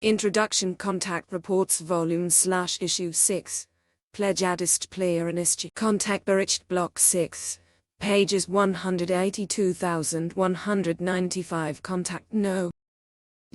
Introduction Contact Reports Volume/Issue 6. Plejadisch-Plejarische Kontaktberichte Block 6. Pages 182,195 Contact No.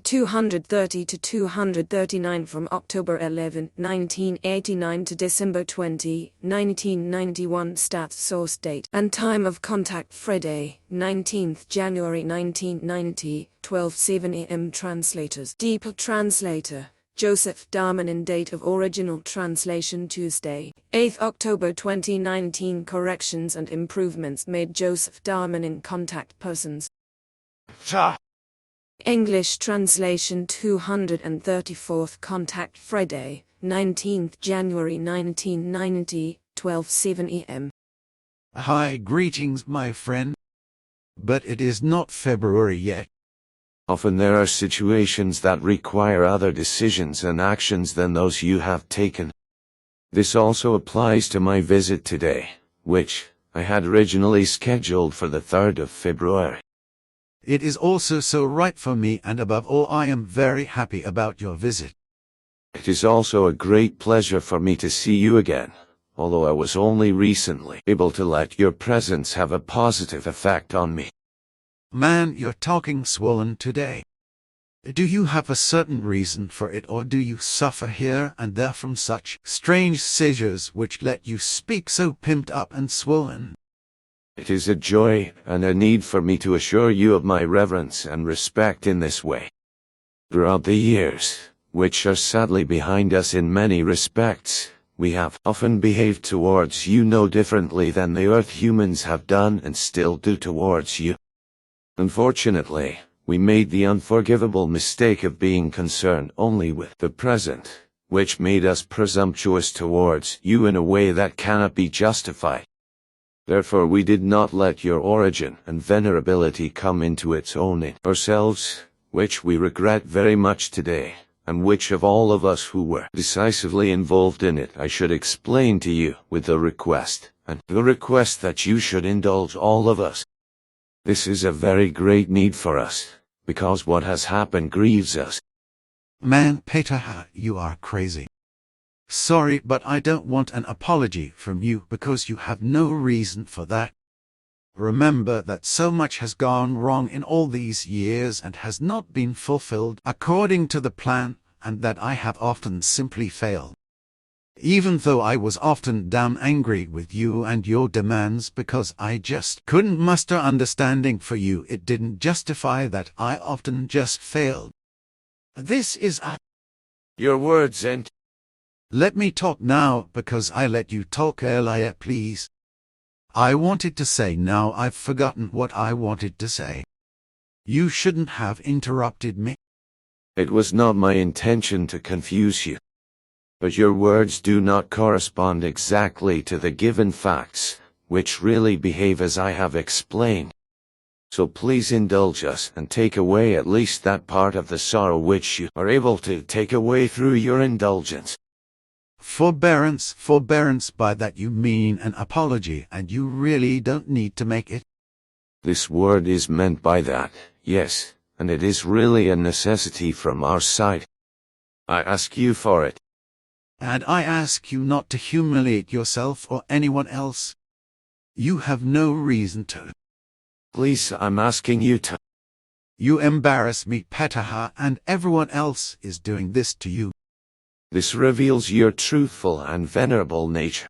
230 to 239 from October 11, 1989 to December 20, 1991. Stats source date and time of contact Friday, 19th January 1990, 12:07 a.m. Translators DeepL Translator, Joseph Darmanin. Date of original translation Tuesday, 8th October 2019. Corrections and improvements made. Joseph Darmanin. Contact persons. Ptaah. English translation 234th Contact Friday, 19th January 1990, 12:07 a.m. Hi, greetings my friend. But it is not February yet. Often there are situations that require other decisions and actions than those you have taken. This also applies to my visit today, which I had originally scheduled for the 3rd of February. It is also so right for me, and above all I am very happy about your visit. It is also a great pleasure for me to see you again, although I was only recently able to let your presence have a positive effect on me. Man, you're talking swollen today. Do you have a certain reason for it, or do you suffer here and there from such strange seizures which let you speak so pimped up and swollen? It is a joy and a need for me to assure you of my reverence and respect in this way. Throughout the years, which are sadly behind us in many respects, we have often behaved towards you no differently than the Earth humans have done and still do towards you. Unfortunately, we made the unforgivable mistake of being concerned only with the present, which made us presumptuous towards you in a way that cannot be justified. Therefore we did not let your origin and venerability come into its own in ourselves, which we regret very much today, and which of all of us who were decisively involved in it I should explain to you with the request that you should indulge all of us. This is a very great need for us, because what has happened grieves us. Man, Ptaah, you are crazy. Sorry, but I don't want an apology from you because you have no reason for that. Remember that so much has gone wrong in all these years and has not been fulfilled according to the plan, and that I have often simply failed. Even though I was often damn angry with you and your demands because I just couldn't muster understanding for you, it didn't justify that I often just failed. This is Your words and... Let me talk now, because I let you talk earlier, please. I wanted to say, now I've forgotten what I wanted to say. You shouldn't have interrupted me. It was not my intention to confuse you. But your words do not correspond exactly to the given facts, which really behave as I have explained. So please indulge us and take away at least that part of the sorrow which you are able to take away through your indulgence. Forbearance, forbearance, by that you mean an apology, and you really don't need to make it. This word is meant by that, yes, and it is really a necessity from our side. I ask you for it. And I ask you not to humiliate yourself or anyone else. You have no reason to. Please, I'm asking you to. You embarrass me, Ptaah, and everyone else is doing this to you. This reveals your truthful and venerable nature.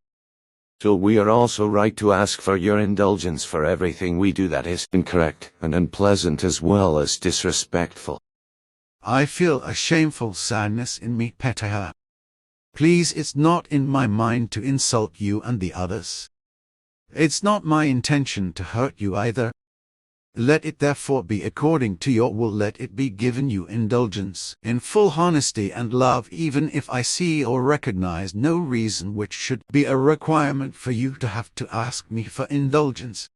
So we are also right to ask for your indulgence for everything we do that is incorrect and unpleasant as well as disrespectful. I feel a shameful sadness in me, Ptaah. Please, it's not in my mind to insult you and the others. It's not my intention to hurt you either. Let it therefore be according to your will. Let it be given you indulgence in full honesty and love, even if I see or recognize no reason which should be a requirement for you to have to ask me for indulgence.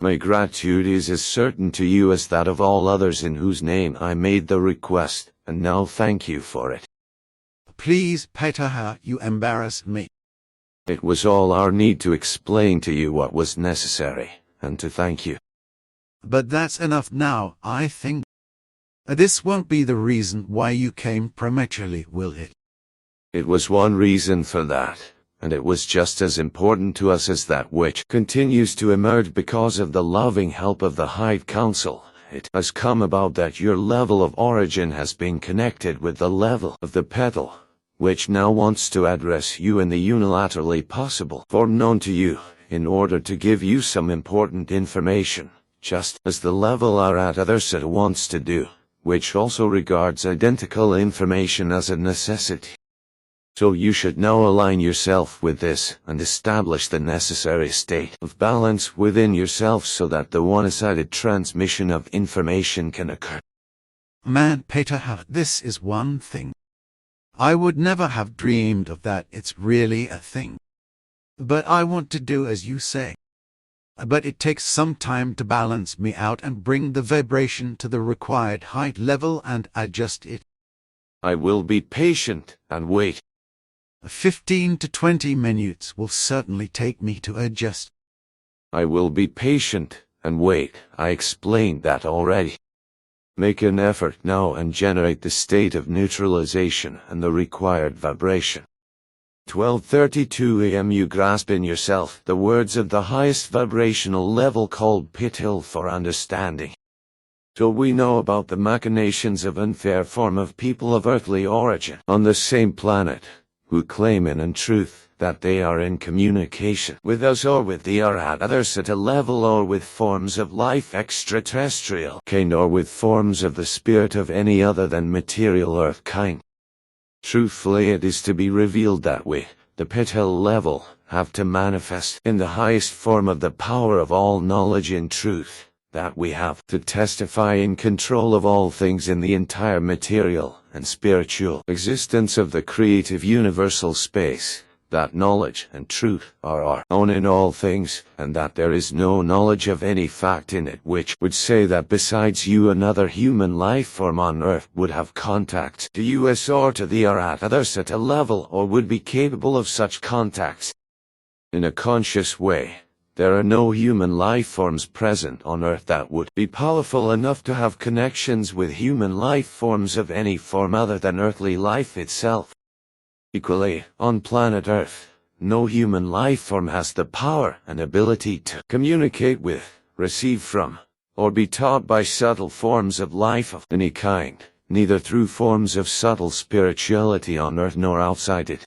My gratitude is as certain to you as that of all others in whose name I made the request, and now thank you for it. Please, Ptaah, you embarrass me. It was all our need to explain to you what was necessary, and to thank you. But that's enough now, I think. This won't be the reason why you came prematurely, will it? It was one reason for that, and it was just as important to us as that which continues to emerge because of the loving help of the High Council. It has come about that your level of origin has been connected with the level of the petal, which now wants to address you in the unilaterally possible form known to you, in order to give you some important information, just as the level at other set wants to do, which also regards identical information as a necessity. So you should now align yourself with this and establish the necessary state of balance within yourself so that the one-sided transmission of information can occur. Man, Ptaah, this is one thing. I would never have dreamed of that. It's really a thing. But I want to do as you say. But it takes some time to balance me out and bring the vibration to the required height level and adjust it. I will be patient and wait. 15 to 20 minutes will certainly take me to adjust. I will be patient and wait. I explained that already. Make an effort now and generate the state of neutralization and the required vibration. 12:32 a.m. You grasp in yourself the words of the highest vibrational level called Ptaah for understanding. So we know about the machinations of unfair form of people of earthly origin on the same planet, who claim in truth that they are in communication with us or with the others at a level or with forms of life extraterrestrial kind or with forms of the spirit of any other than material earth kind. Truthfully, it is to be revealed that we, the Ptaah level, have to manifest in the highest form of the power of all knowledge in truth, that we have to testify in control of all things in the entire material and spiritual existence of the creative universal space, that knowledge and truth are our own in all things, and that there is no knowledge of any fact in it which would say that besides you another human life form on earth would have contact to you or to the others at a level or would be capable of such contacts. In a conscious way, there are no human life forms present on earth that would be powerful enough to have connections with human life forms of any form other than earthly life itself. Equally, on planet Earth, no human life form has the power and ability to communicate with, receive from, or be taught by subtle forms of life of any kind, neither through forms of subtle spirituality on earth nor outside it.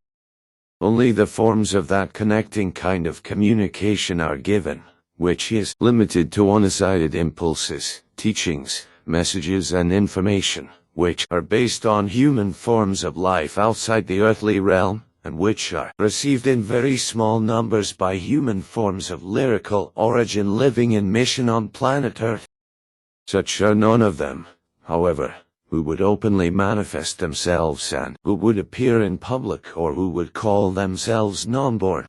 Only the forms of that connecting kind of communication are given, which is limited to one-sided impulses, teachings, messages and information, which are based on human forms of life outside the earthly realm, and which are received in very small numbers by human forms of lyrical origin living in mission on planet Earth. Such are none of them, however, who would openly manifest themselves and who would appear in public or who would call themselves non-born.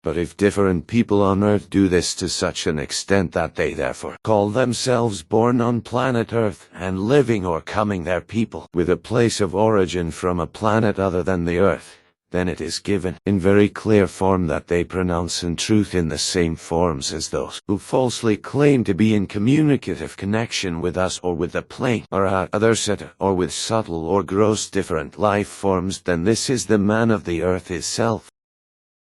But if different people on Earth do this to such an extent that they therefore call themselves born on planet Earth and living or coming there people with a place of origin from a planet other than the Earth, then it is given in very clear form that they pronounce in truth in the same forms as those who falsely claim to be in communicative connection with us or with the plane or other set or with subtle or gross different life forms. Then this is the man of the earth itself.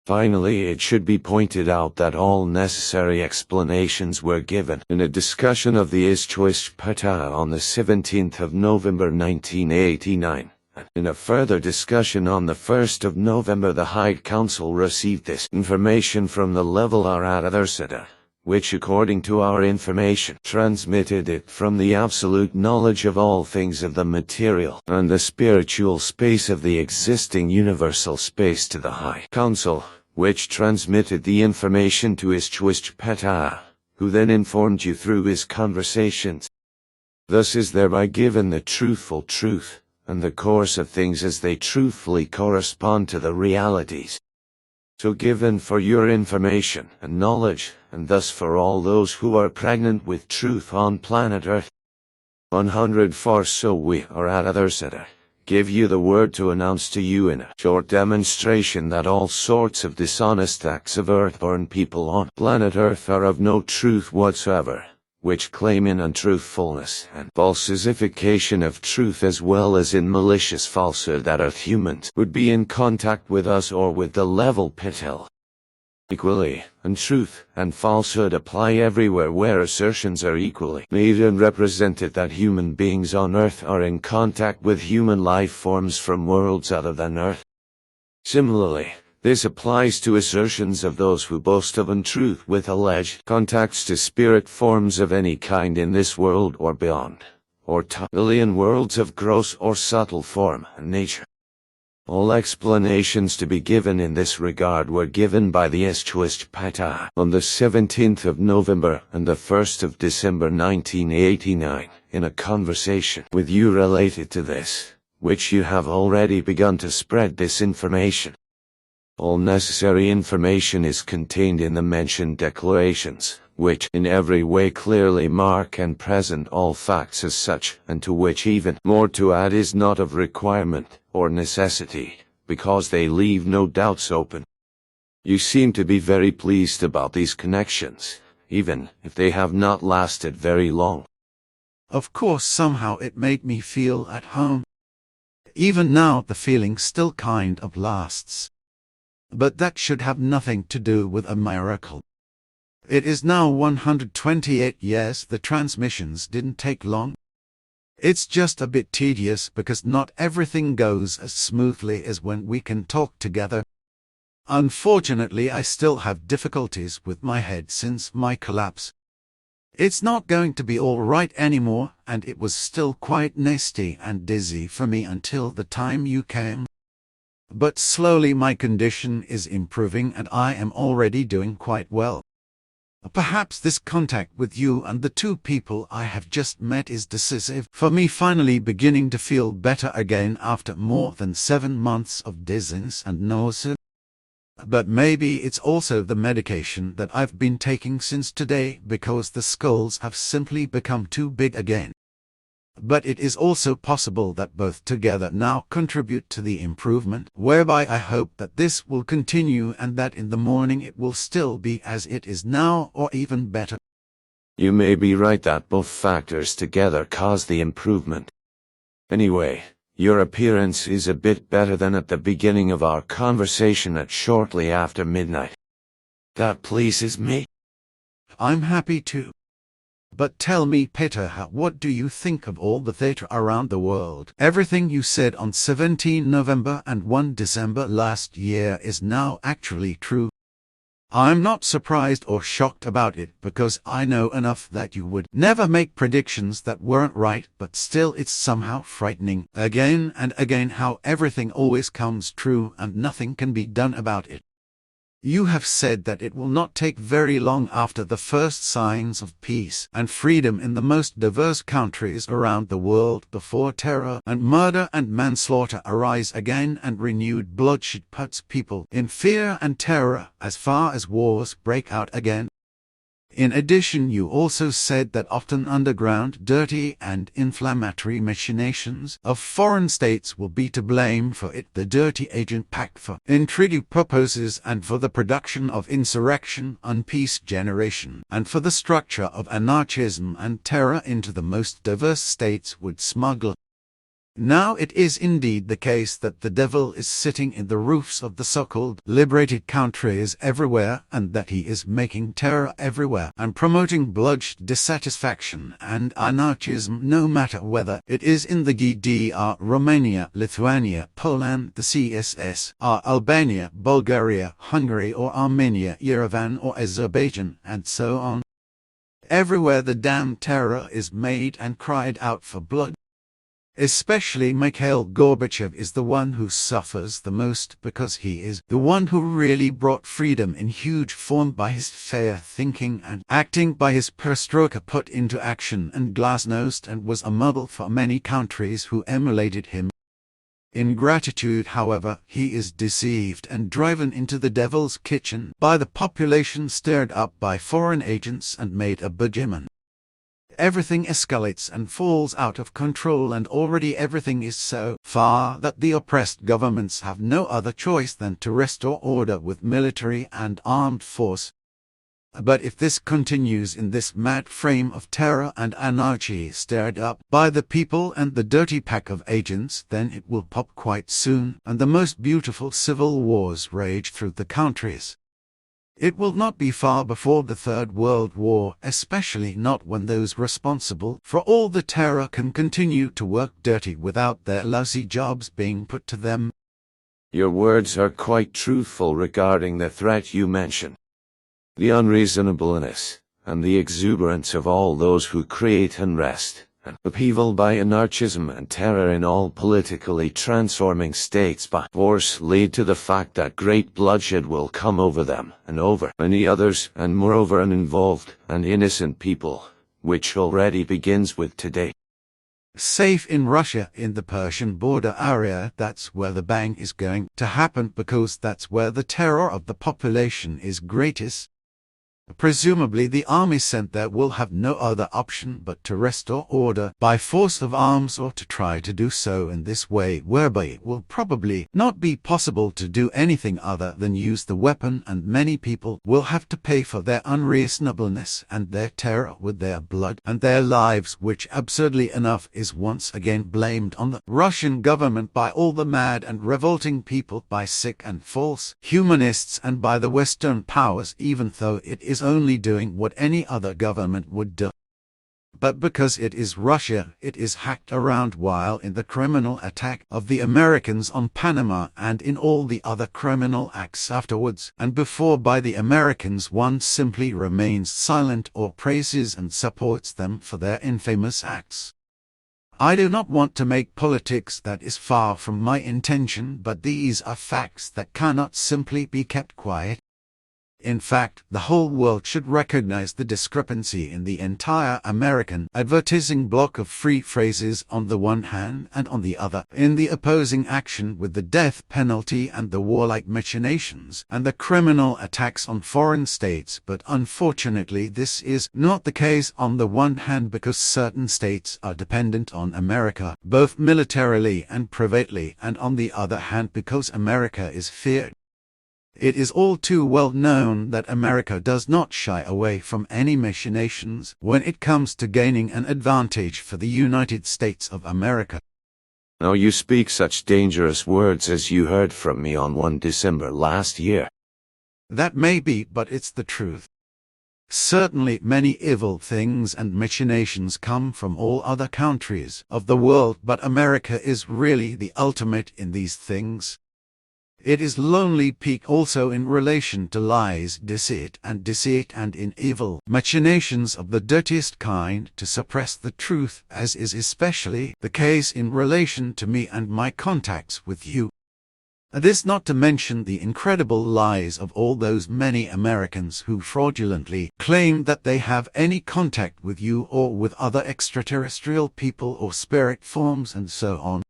Finally, it should be pointed out that all necessary explanations were given in a discussion of the Plejadisch-Plejarische on the 17th of November 1989. In a further discussion on the 1st of November, the High Council received this information from the level Aradharsata, which according to our information transmitted it from the absolute knowledge of all things of the material and the spiritual space of the existing universal space to the High Council, which transmitted the information to his Ptaah, who then informed you through his conversations. Thus is thereby given the truthful truth, and the course of things as they truthfully correspond to the realities. So given for your information and knowledge, and thus for all those who are pregnant with truth on planet Earth. 104 So we are at Aradharsata, give you the word to announce to you in a short demonstration that all sorts of dishonest acts of earthborn people on planet Earth are of no truth whatsoever, which claim in untruthfulness and falsification of truth as well as in malicious falsehood that Earth humans would be in contact with us or with the level Ptaah. Equally, untruth and falsehood apply everywhere where assertions are equally made and represented that human beings on Earth are in contact with human life forms from worlds other than Earth. Similarly, this applies to assertions of those who boast of untruth with alleged contacts to spirit forms of any kind in this world or beyond, or alien worlds of gross or subtle form and nature. All explanations to be given in this regard were given by the Ptaah on the 17th of November and the 1st of December 1989 in a conversation with you related to this, which you have already begun to spread this information. All necessary information is contained in the mentioned declarations, which in every way clearly mark and present all facts as such, and to which even more to add is not of requirement or necessity, because they leave no doubts open. You seem to be very pleased about these connections, even if they have not lasted very long. Of course, somehow it made me feel at home. Even now the feeling still kind of lasts. But that should have nothing to do with a miracle. It is now 128 years. The transmissions didn't take long. It's just a bit tedious because not everything goes as smoothly as when we can talk together. Unfortunately, I still have difficulties with my head since my collapse. It's not going to be all right anymore, and it was still quite nasty and dizzy for me until the time you came. But slowly my condition is improving and I am already doing quite well. Perhaps this contact with you and the two people I have just met is decisive for me finally beginning to feel better again after more than 7 months of dizziness and nausea. But maybe it's also the medication that I've been taking since today, because the skulls have simply become too big again. But it is also possible that both together now contribute to the improvement, whereby I hope that this will continue and that in the morning it will still be as it is now or even better. You may be right that both factors together cause the improvement. Anyway, your appearance is a bit better than at the beginning of our conversation at shortly after midnight. That pleases me. I'm happy too. But tell me, Ptaah, what do you think of all the theatre around the world? Everything you said on 17 November and 1 December last year is now actually true. I'm not surprised or shocked about it, because I know enough that you would never make predictions that weren't right, but still it's somehow frightening again and again how everything always comes true and nothing can be done about it. You have said that it will not take very long after the first signs of peace and freedom in the most diverse countries around the world before terror and murder and manslaughter arise again and renewed bloodshed puts people in fear and terror as far as wars break out again. In addition, you also said that often underground, dirty and inflammatory machinations of foreign states will be to blame for it, the dirty agent packed for intrigue purposes and for the production of insurrection and peace generation, and for the structure of anarchism and terror into the most diverse states would smuggle. Now it is indeed the case that the devil is sitting in the roofs of the so-called liberated countries everywhere, and that he is making terror everywhere and promoting bloodshed, dissatisfaction and anarchism, no matter whether it is in the GDR, Romania, Lithuania, Poland, the CSSR, Albania, Bulgaria, Hungary or Armenia, Yerevan or Azerbaijan, and so on. Everywhere the damn terror is made and cried out for blood. Especially Mikhail Gorbachev is the one who suffers the most, because he is the one who really brought freedom in huge form by his fair thinking and acting, by his perestroika put into action and glasnost, and was a model for many countries who emulated him. In gratitude, however, he is deceived and driven into the devil's kitchen by the population, stirred up by foreign agents and made a boogeyman. Everything escalates and falls out of control, and already everything is so far that the oppressed governments have no other choice than to restore order with military and armed force. But if this continues in this mad frame of terror and anarchy stirred up by the people and the dirty pack of agents, then it will pop quite soon, and the most beautiful civil wars rage through the countries. It will not be far before the Third World War, especially not when those responsible for all the terror can continue to work dirty without their lousy jobs being put to them. Your words are quite truthful regarding the threat you mention. The unreasonableness and the exuberance of all those who create unrest and upheaval by anarchism and terror in all politically transforming states by force lead to the fact that great bloodshed will come over them and over many others, and moreover uninvolved and innocent people, which already begins with today. Safe in Russia, in the Persian border area, that's where the bang is going to happen, because that's where the terror of the population is greatest. Presumably the army sent there will have no other option but to restore order by force of arms, or to try to do so in this way, whereby it will probably not be possible to do anything other than use the weapon, and many people will have to pay for their unreasonableness and their terror with their blood and their lives, which absurdly enough is once again blamed on the Russian government by all the mad and revolting people, by sick and false humanists, and by the Western powers, even though it is only doing what any other government would do. But because it is Russia, it is hacked around, while in the criminal attack of the Americans on Panama and in all the other criminal acts afterwards and before by the Americans, one simply remains silent or praises and supports them for their infamous acts. I do not want to make politics, that is far from my intention, but these are facts that cannot simply be kept quiet. In fact, the whole world should recognize the discrepancy in the entire American advertising block of free phrases on the one hand, and on the other, in the opposing action with the death penalty and the warlike machinations and the criminal attacks on foreign states. But unfortunately this is not the case on the one hand because certain states are dependent on America, both militarily and privately, and on the other hand because America is feared. It is all too well known that America does not shy away from any machinations when it comes to gaining an advantage for the United States of America. Now you speak such dangerous words as you heard from me on 1 December last year. That may be, but it's the truth. Certainly many evil things and machinations come from all other countries of the world, but America is really the ultimate in these things. It is lonely peak also in relation to lies, deceit, and in evil machinations of the dirtiest kind to suppress the truth, as is especially the case in relation to me and my contacts with you. This not to mention the incredible lies of all those many Americans who fraudulently claim that they have any contact with you or with other extraterrestrial people or spirit forms and so on.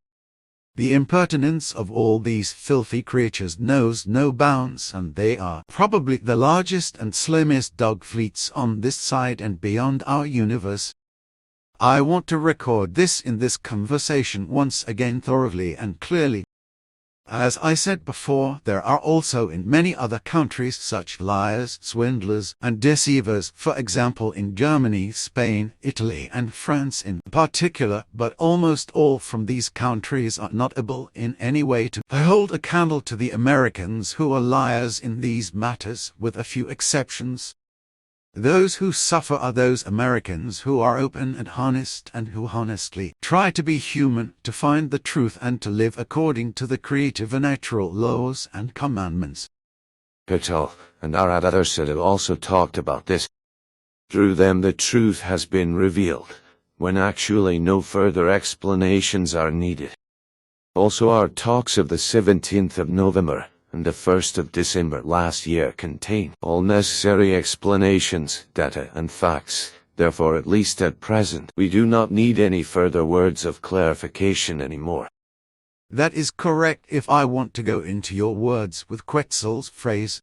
The impertinence of all these filthy creatures knows no bounds, and they are probably the largest and slimmest dog fleets on this side and beyond our universe. I want to record this in this conversation once again thoroughly and clearly. As I said before, there are also in many other countries such liars, swindlers, and deceivers, for example in Germany, Spain, Italy, and France in particular, but almost all from these countries are not able in any way to hold a candle to the Americans, who are liars in these matters, with a few exceptions. Those who suffer are those Americans who are open and honest, and who honestly try to be human, to find the truth, and to live according to the creative and natural laws and commandments. Ptaah and our others have also talked about this. Through them the truth has been revealed, when actually no further explanations are needed. Also our talks of the 17th of November and the 1st of December last year contain all necessary explanations, data, and facts. Therefore, at least at present, we do not need any further words of clarification anymore. That is correct. If I want to go into your words with Quetzal's phrase,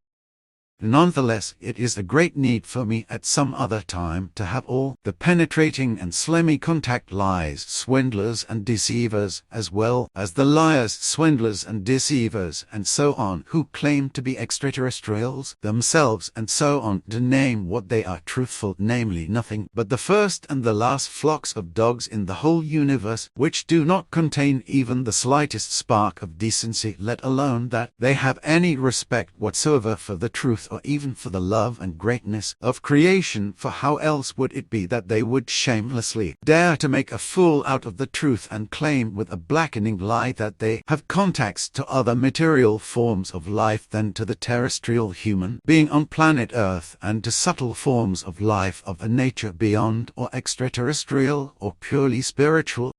Nonetheless, it is a great need for me at some other time to have all the penetrating and slimy contact lies, swindlers and deceivers, as well as the liars, swindlers and deceivers, and so on, who claim to be extraterrestrials themselves, and so on, to name what they are truthful, namely nothing but the first and the last flocks of dogs in the whole universe, which do not contain even the slightest spark of decency, let alone that they have any respect whatsoever for the truth or even for the love and greatness of creation, for how else would it be that they would shamelessly dare to make a fool out of the truth and claim with a blackening lie that they have contacts to other material forms of life than to the terrestrial human being on planet Earth, and to subtle forms of life of a nature beyond or extraterrestrial or purely spiritual?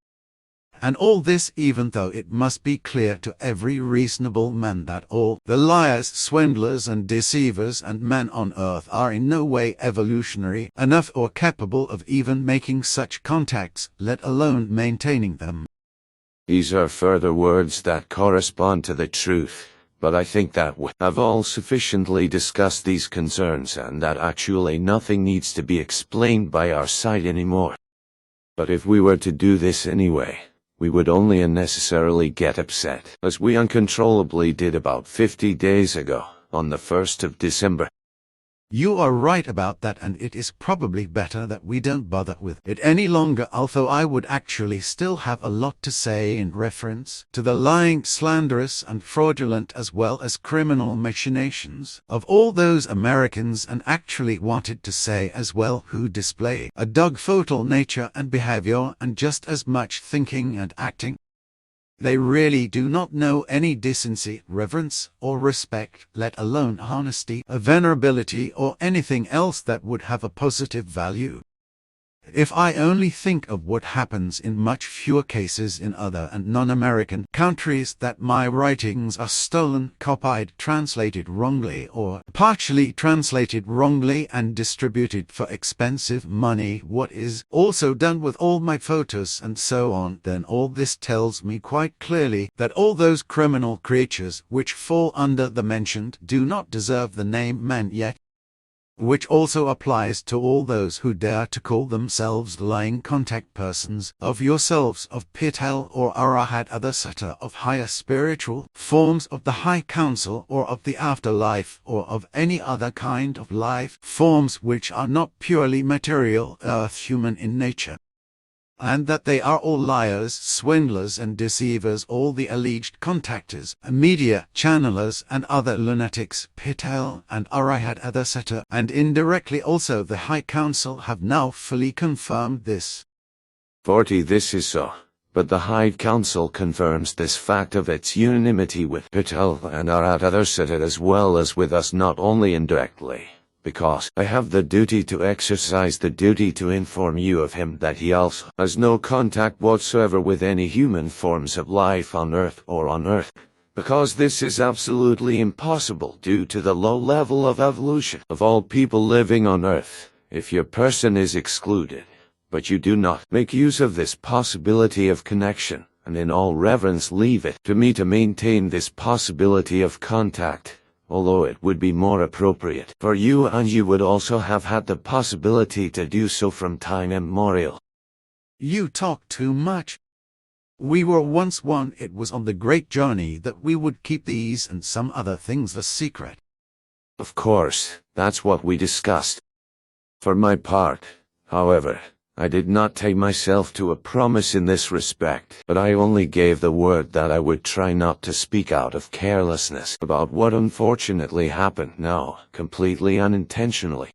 And all this even though it must be clear to every reasonable man that all the liars, swindlers and deceivers and men on earth are in no way evolutionary enough or capable of even making such contacts, let alone maintaining them. These are further words that correspond to the truth, but I think that we have all sufficiently discussed these concerns and that actually nothing needs to be explained by our side anymore. But if we were to do this anyway, we would only unnecessarily get upset, as we uncontrollably did about 50 days ago, on the 1st of December. You are right about that, and it is probably better that we don't bother with it any longer, although I would actually still have a lot to say in reference to the lying, slanderous and fraudulent as well as criminal machinations of all those Americans, and actually wanted to say as well, who display a dog-fatal nature and behavior and just as much thinking and acting. They really do not know any decency, reverence, or respect, let alone honesty, venerability, or anything else that would have a positive value. If I only think of what happens in much fewer cases in other and non-American countries, that my writings are stolen, copied, translated wrongly, or partially translated wrongly and distributed for expensive money, what is also done with all my photos and so on, then all this tells me quite clearly that all those criminal creatures which fall under the mentioned do not deserve the name man yet. Which also applies to all those who dare to call themselves lying contact persons of yourselves, of Ptaah or Arahat, other sutta of higher spiritual forms of the High Council, or of the afterlife, or of any other kind of life forms which are not purely material, earth-human in nature. And that they are all liars, swindlers and deceivers, all the alleged contactors, media, channelers and other lunatics, Ptaah and Arahat etc., and indirectly also the High Council, have now fully confirmed this. 40. This is so, but the High Council confirms this fact of its unanimity with Ptaah and Arahat etc. as well as with us, not only indirectly, because I have the duty to exercise the duty to inform you of him that he also has no contact whatsoever with any human forms of life on Earth or on Earth, because this is absolutely impossible due to the low level of evolution of all people living on Earth, if your person is excluded. But you do not make use of this possibility of connection, and in all reverence leave it to me to maintain this possibility of contact, although it would be more appropriate for you, and you would also have had the possibility to do so from time immemorial. You talk too much. We were once one. It was on the great journey that we would keep these and some other things a secret. Of course, that's what we discussed. For my part, however, I did not take myself to a promise in this respect, but I only gave the word that I would try not to speak out of carelessness about what unfortunately happened now, completely unintentionally.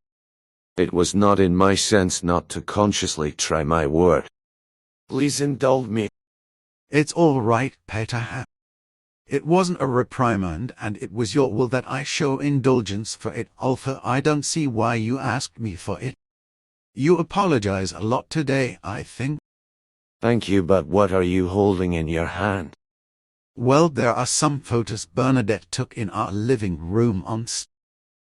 It was not in my sense not to consciously try my word. Please indulge me. It's all right, Ptaah. It wasn't a reprimand, and it was your will that I show indulgence for it, although I don't see why you asked me for it. You apologize a lot today, I think. Thank you, but what are you holding in your hand? Well, there are some photos Bernadette took in our living room on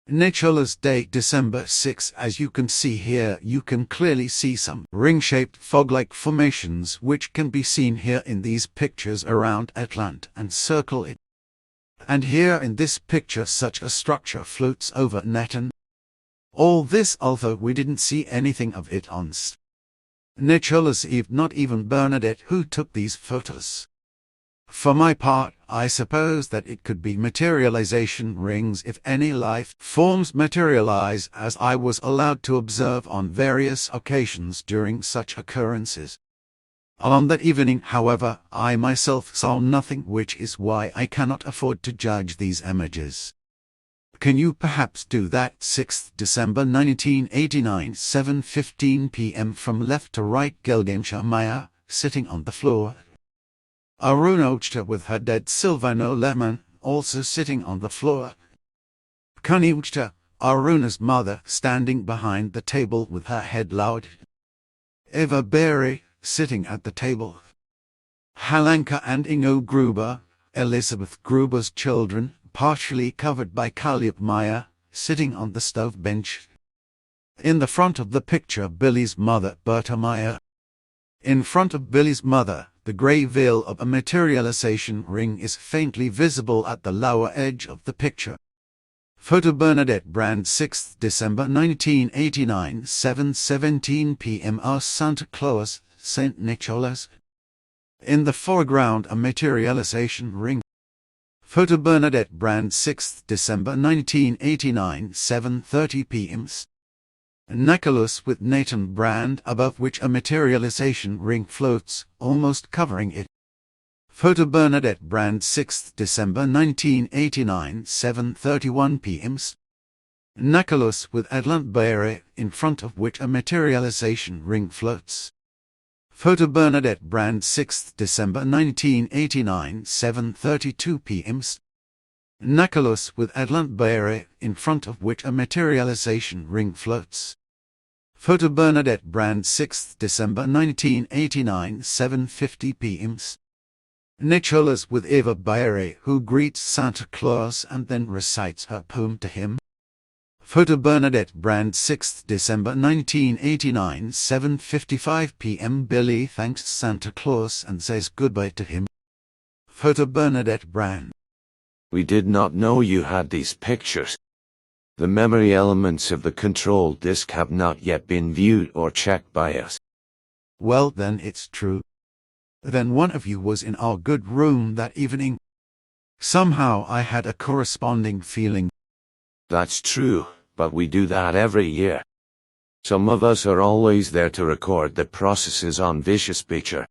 Nicholas Day, December 6. As you can see here, you can clearly see some ring-shaped fog-like formations which can be seen here in these pictures around Atlanta and circle it. And here in this picture such a structure floats over Netten. All this although we didn't see anything of it on Nicholas Eve, not even Bernadette, who took these photos. For my part, I suppose that it could be materialization rings if any life forms materialize, as I was allowed to observe on various occasions during such occurrences. On that evening, however, I myself saw nothing, which is why I cannot afford to judge these images. Can you perhaps do that? 6th December 1989, 7:15 p.m. From left to right, Gilgamsha Maya, sitting on the floor. Arunachta with her dead Silvano Lemon, also sitting on the floor. Kaniuchta, Aruna's mother, standing behind the table with her head lowered. Eva Berry, sitting at the table. Halanka and Ingo Gruber, Elizabeth Gruber's children, partially covered by Kalyap Maya, sitting on the stove bench. In the front of the picture, Billy's mother, Berta Maya. In front of Billy's mother, the grey veil of a materialization ring is faintly visible at the lower edge of the picture. Photo Bernadette Brand, 6th December 1989, 7:17 p.m. Our Santa Claus, St. Nicholas. In the foreground, a materialization ring. Photo Bernadette Brand, 6th December 1989, 7:30 p.m. Necklace with Nathan Brand, above which a materialization ring floats, almost covering it. Photo Bernadette Brand, 6th December 1989, 7:31 p.m. Necklace with Edland Berry, in front of which a materialization ring floats. Photo Bernadette Brand, 6th December 1989, 7:32 p.m. Necklace with Edland Berry, in front of which a materialization ring floats. Photo Bernadette Brand, 6th December 1989, 7:50 p.m. Nicholas with Eva Berry, who greets Santa Claus and then recites her poem to him. Photo Bernadette Brand, 6th December 1989, 7:55 p.m. Billy thanks Santa Claus and says goodbye to him. Photo Bernadette Brand. We did not know you had these pictures. The memory elements of the control disk have not yet been viewed or checked by us. Well, then it's true. Then one of you was in our good room that evening. Somehow I had a corresponding feeling. That's true, but we do that every year. Some of us are always there to record the processes on Vicious Picture.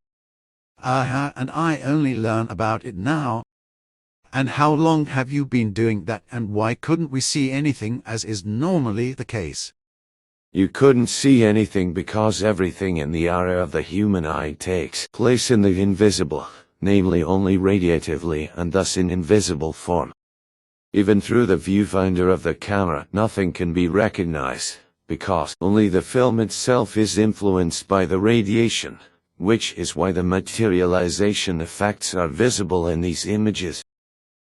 Aha, and I only learn about it now. And how long have you been doing that, and why couldn't we see anything as is normally the case? You couldn't see anything because everything in the area of the human eye takes place in the invisible, namely only radiatively and thus in invisible form. Even through the viewfinder of the camera, nothing can be recognized, because only the film itself is influenced by the radiation, which is why the materialization effects are visible in these images.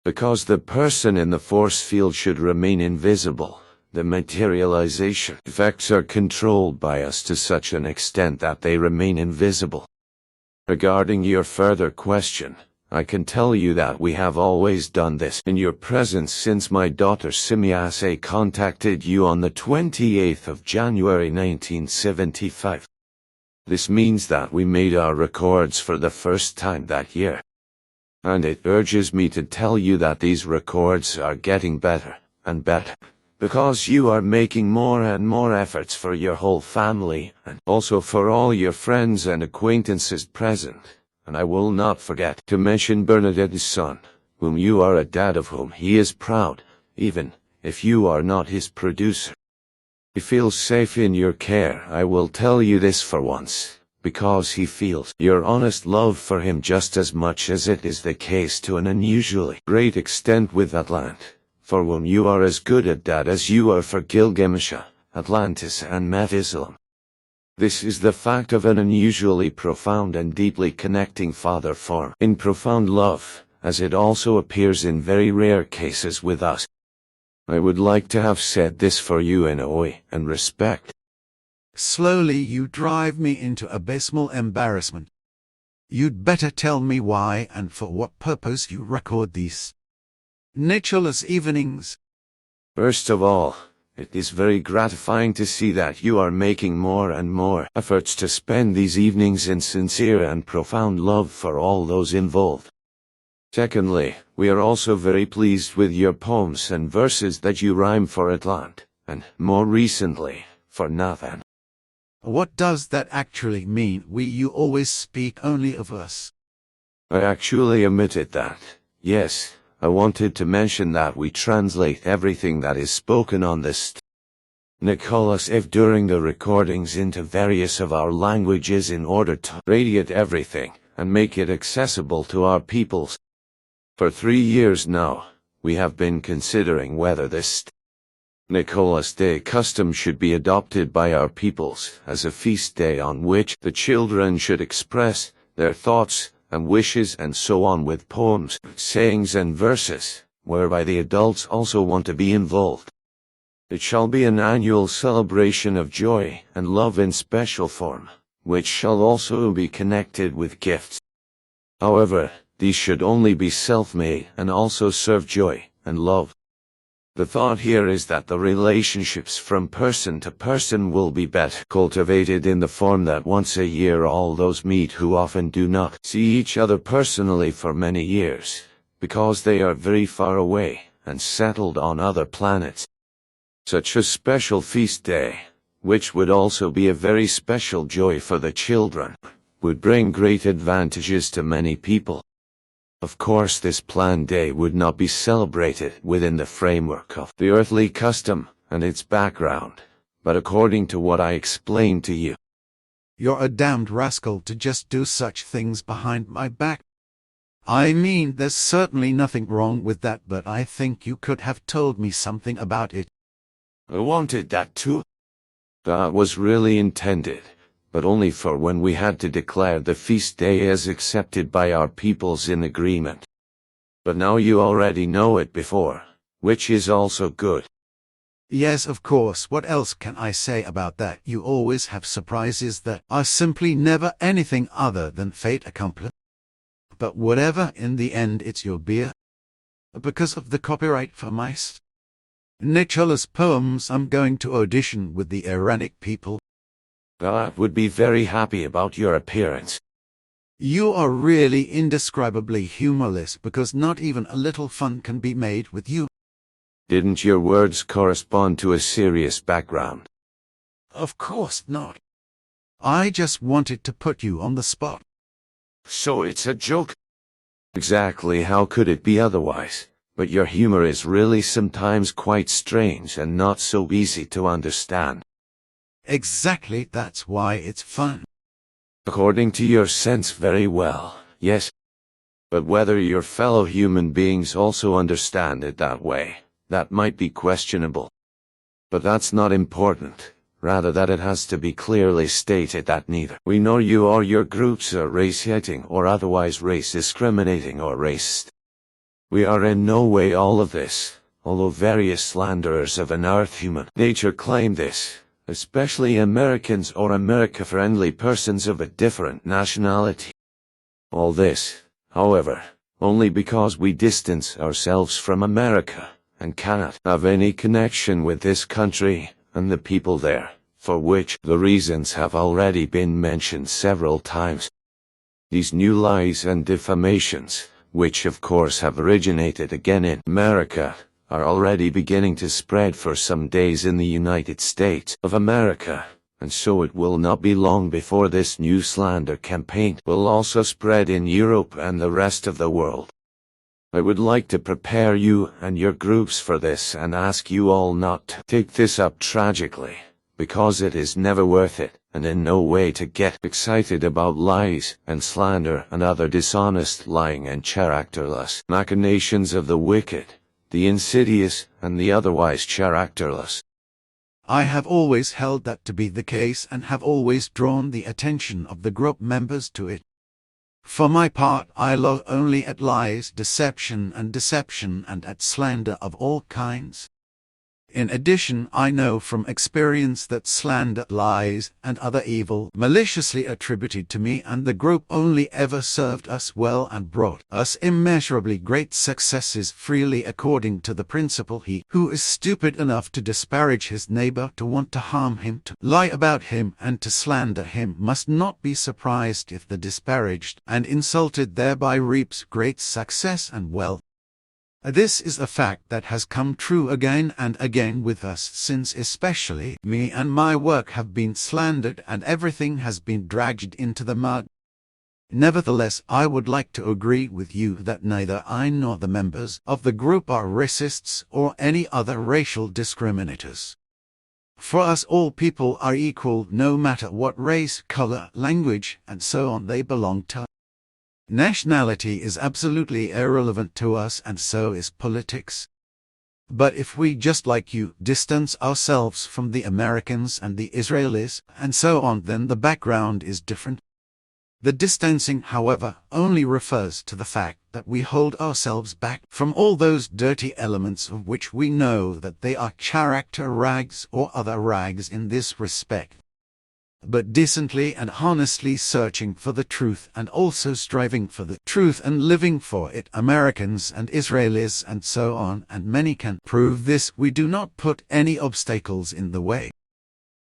Because the person in the force field should remain invisible, the materialization effects are controlled by us to such an extent that they remain invisible. Regarding your further question, I can tell you that we have always done this in your presence since my daughter Simiase contacted you on the 28th of January 1975. This means that we made our records for the first time that year. And it urges me to tell you that these records are getting better and better, because you are making more and more efforts for your whole family, and also for all your friends and acquaintances present. And I will not forget to mention Bernadette's son, whom you are a dad of whom he is proud, even if you are not his producer. He feels safe in your care, I will tell you this for once, because he feels your honest love for him just as much as it is the case to an unusually great extent with Atlant, for whom you are as good a dad as you are for Gilgamesh, Atlantis and Methuselah. This is the fact of an unusually profound and deeply connecting father form in profound love, as it also appears in very rare cases with us. I would like to have said this for you in awe and respect. Slowly you drive me into abysmal embarrassment. You'd better tell me why and for what purpose you record these. Nicholas evenings. First of all, it is very gratifying to see that you are making more and more efforts to spend these evenings in sincere and profound love for all those involved. Secondly, we are also very pleased with your poems and verses that you rhyme for Atlant, and, more recently, for Nathan. What does that actually mean? You always speak only of us. I actually omitted that. Yes, I wanted to mention that we translate everything that is spoken on this Nicholas if during the recordings into various of our languages in order to radiate everything and make it accessible to our peoples. For 3 years now, we have been considering whether this Nicholas Day custom should be adopted by our peoples as a feast day on which the children should express their thoughts and wishes and so on with poems, sayings and verses, whereby the adults also want to be involved. It shall be an annual celebration of joy and love in special form, which shall also be connected with gifts. However, these should only be self-made and also serve joy and love. The thought here is that the relationships from person to person will be better cultivated in the form that once a year all those meet who often do not see each other personally for many years, because they are very far away and settled on other planets. Such a special feast day, which would also be a very special joy for the children, would bring great advantages to many people. Of course, this planned day would not be celebrated within the framework of the earthly custom and its background, but according to what I explained to you. You're a damned rascal to just do such things behind my back. I mean, there's certainly nothing wrong with that, but I think you could have told me something about it. I wanted that too. That was really intended, but only for when we had to declare the feast day as accepted by our peoples in agreement. But now you already know it before, which is also good. Yes, of course, what else can I say about that? You always have surprises that are simply never anything other than fait accompli. But whatever, in the end it's your beer. Because of the copyright for my Nicholas poems, I'm going to audition with the Iranic people. I would be very happy about your appearance. You are really indescribably humorless, because not even a little fun can be made with you. Didn't your words correspond to a serious background? Of course not. I just wanted to put you on the spot. So it's a joke? Exactly, how could it be otherwise? But your humor is really sometimes quite strange and not so easy to understand. Exactly, that's why it's fun. According to your sense, very well, yes. But whether your fellow human beings also understand it that way, that might be questionable. But that's not important, rather that it has to be clearly stated that neither we nor you or your groups are race-hating or otherwise race-discriminating or racist. We are in no way all of this, although various slanderers of an earth human nature claim this, especially Americans or America-friendly persons of a different nationality. All this, however, only because we distance ourselves from America, and cannot have any connection with this country, and the people there, for which the reasons have already been mentioned several times. These new lies and defamations, which of course have originated again in America, are already beginning to spread for some days in the United States of America, and so it will not be long before this new slander campaign will also spread in Europe and the rest of the world. I would like to prepare you and your groups for this and ask you all not to take this up tragically, because it is never worth it, and in no way to get excited about lies and slander and other dishonest lying and characterless machinations of the wicked, the insidious, and the otherwise characterless. I have always held that to be the case and have always drawn the attention of the group members to it. For my part, I look only at lies, deception and at slander of all kinds. In addition, I know from experience that slander, lies, and other evil maliciously attributed to me and the group only ever served us well and brought us immeasurably great successes freely, according to the principle: he who is stupid enough to disparage his neighbor, to want to harm him, to lie about him, and to slander him, must not be surprised if the disparaged and insulted thereby reaps great success and wealth. This is a fact that has come true again and again with us, since especially me and my work have been slandered and everything has been dragged into the mud. Nevertheless, I would like to agree with you that neither I nor the members of the group are racists or any other racial discriminators. For us, all people are equal, no matter what race, color, language, and so on they belong to. Nationality is absolutely irrelevant to us, and so is politics. But if we, just like you, distance ourselves from the Americans and the Israelis, and so on, then the background is different. The distancing, however, only refers to the fact that we hold ourselves back from all those dirty elements of which we know that they are character rags or other rags in this respect. But decently and honestly searching for the truth and also striving for the truth and living for it, Americans and Israelis and so on, and many can prove this, we do not put any obstacles in the way.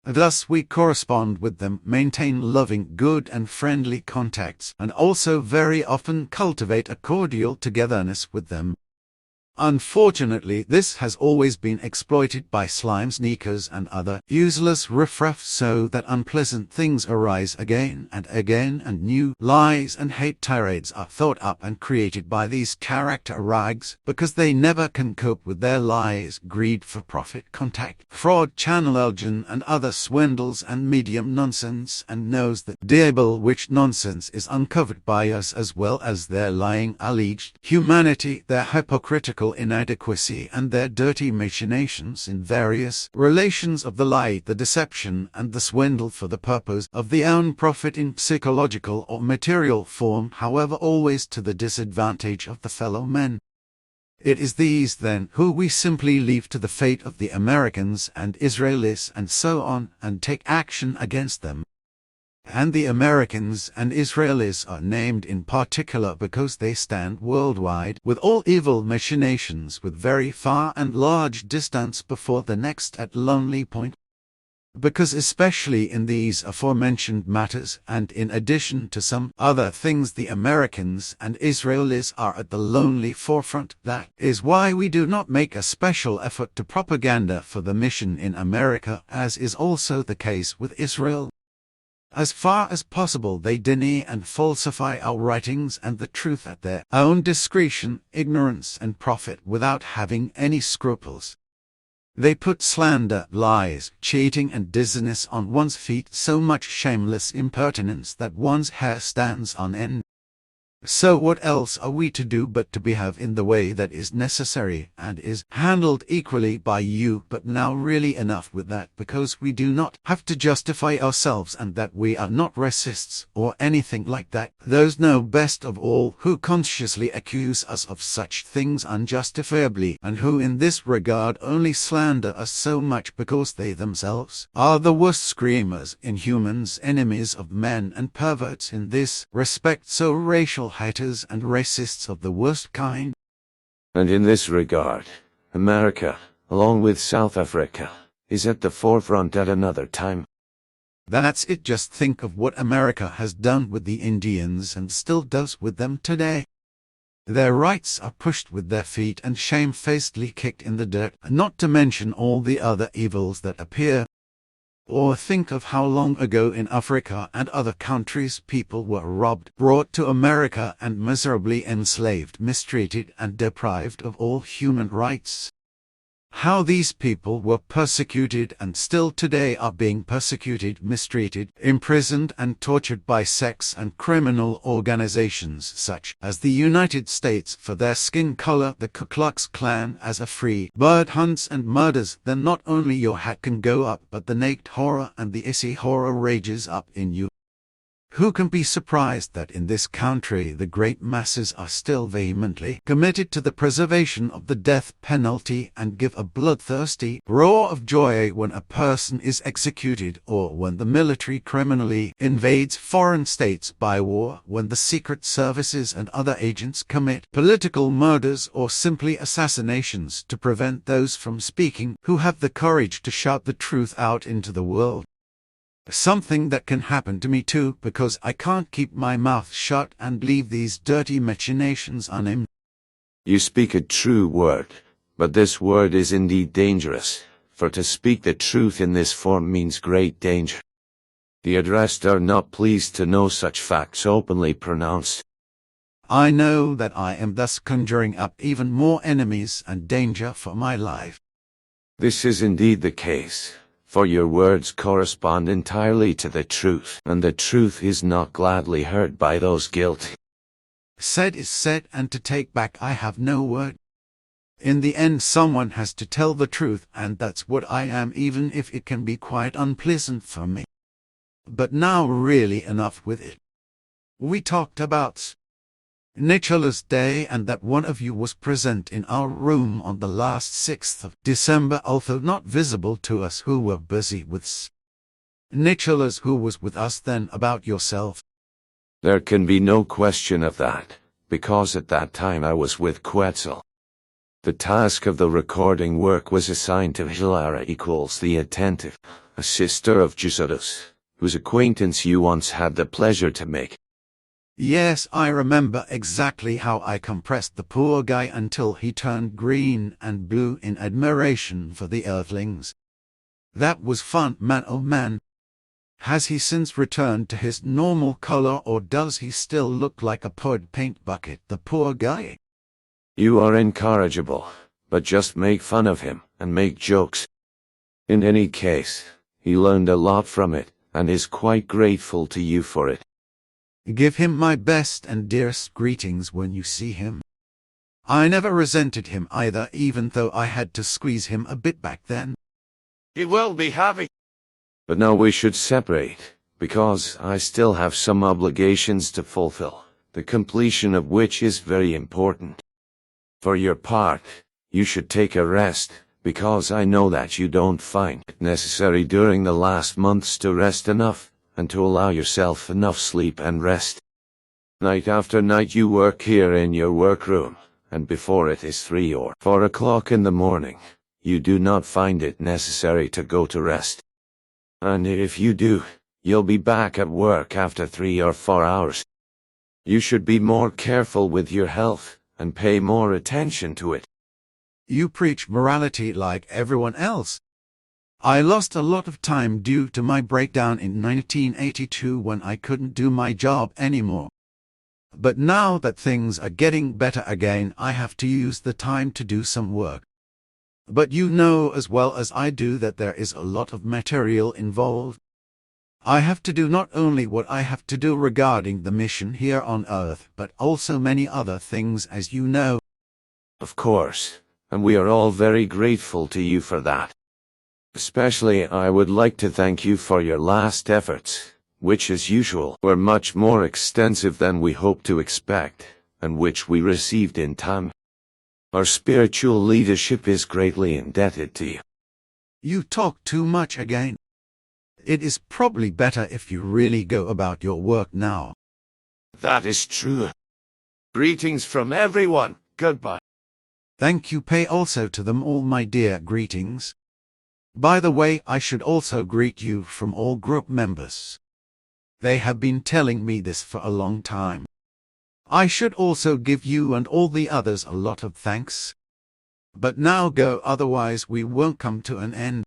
Thus we correspond with them, maintain loving, good and friendly contacts, and also very often cultivate a cordial togetherness with them. Unfortunately, this has always been exploited by slime sneakers and other useless riffraff, so that unpleasant things arise again, and new lies and hate tirades are thought up and created by these character rags, because they never can cope with their lies, greed for profit, contact, fraud, channelation, and other swindles and medium nonsense, and knows that DeepL, which nonsense is uncovered by us, as well as their lying alleged humanity, their hypocritical inadequacy, and their dirty machinations in various relations of the lie, the deception, and the swindle for the purpose of the own profit in psychological or material form, however always to the disadvantage of the fellow men. It is these, then, who we simply leave to the fate of the Americans and Israelis and so on, and take action against them. And the Americans and Israelis are named in particular because they stand worldwide with all evil machinations with very far and large distance before the next at lonely point. Because especially in these aforementioned matters, and in addition to some other things, the Americans and Israelis are at the lonely forefront. That is why we do not make a special effort to propaganda for the mission in America, as is also the case with Israel. As far as possible they deny and falsify our writings and the truth at their own discretion, ignorance, and profit, without having any scruples. They put slander, lies, cheating, and dizziness on one's feet, so much shameless impertinence that one's hair stands on end. So what else are we to do but to behave in the way that is necessary and is handled equally by you? But now really enough with that, because we do not have to justify ourselves, and that we are not racists or anything like that. Those know best of all who consciously accuse us of such things unjustifiably, and who in this regard only slander us so much because they themselves are the worst screamers, inhumans, enemies of men, and perverts in this respect, so racial haters and racists of the worst kind. And in this regard, America, along with South Africa, is at the forefront at another time. That's it. Just think of what America has done with the Indians and still does with them today. Their rights are pushed with their feet and shamefacedly kicked in the dirt, not to mention all the other evils that appear. Or think of how long ago in Africa and other countries people were robbed, brought to America, and miserably enslaved, mistreated, and deprived of all human rights. How these people were persecuted and still today are being persecuted, mistreated, imprisoned, and tortured by sex and criminal organizations such as the United States for their skin color, the Ku Klux Klan as a free bird hunts and murders. Then not only your hat can go up, but the naked horror and the issy horror rages up in you. Who can be surprised that in this country the great masses are still vehemently committed to the preservation of the death penalty and give a bloodthirsty roar of joy when a person is executed, or when the military criminally invades foreign states by war, when the secret services and other agents commit political murders or simply assassinations to prevent those from speaking who have the courage to shout the truth out into the world? Something that can happen to me too, because I can't keep my mouth shut and leave these dirty machinations unaimed. You speak a true word, but this word is indeed dangerous, for to speak the truth in this form means great danger. The addressed are not pleased to know such facts openly pronounced. I know that I am thus conjuring up even more enemies and danger for my life. This is indeed the case, for your words correspond entirely to the truth, and the truth is not gladly heard by those guilty. Said is said, and to take back I have no word. In the end someone has to tell the truth, and that's what I am, even if it can be quite unpleasant for me. But now really enough with it. We talked about Nicola's Day, and that one of you was present in our room on the last 6th of December, although not visible to us who were busy with Nicola's. Who was with us then about yourself? There can be no question of that, because at that time I was with Quetzal. The task of the recording work was assigned to Hilara equals the attentive, a sister of Jesus, whose acquaintance you once had the pleasure to make. Yes, I remember exactly how I compressed the poor guy until he turned green and blue in admiration for the earthlings. That was fun, man, oh man. Has he since returned to his normal color, or does he still look like a poured paint bucket, the poor guy? You are incorrigible, but just make fun of him and make jokes. In any case, he learned a lot from it, and is quite grateful to you for it. Give him my best and dearest greetings when you see him. I never resented him either, even though I had to squeeze him a bit back then. He will be happy. But now we should separate, because I still have some obligations to fulfill, the completion of which is very important. For your part, you should take a rest, because I know that you don't find it necessary during the last months to rest enough, and to allow yourself enough sleep and rest. Night after night you work here in your workroom, and before it is 3 or 4 o'clock in the morning, you do not find it necessary to go to rest. And if you do, you'll be back at work after 3 or 4 hours. You should be more careful with your health, and pay more attention to it. You preach morality like everyone else. I lost a lot of time due to my breakdown in 1982 when I couldn't do my job anymore. But now that things are getting better again, I have to use the time to do some work. But you know as well as I do that there is a lot of material involved. I have to do not only what I have to do regarding the mission here on Earth, but also many other things, as you know. Of course, and we are all very grateful to you for that. Especially I would like to thank you for your last efforts, which as usual were much more extensive than we hoped to expect, and which we received in time. Our spiritual leadership is greatly indebted to you. You talk too much again. It is probably better if you really go about your work now. That is true. Greetings from everyone. Goodbye. Thank you. Pay also to them all my dear greetings. By the way, I should also greet you from all group members. They have been telling me this for a long time. I should also give you and all the others a lot of thanks. But now go, otherwise we won't come to an end.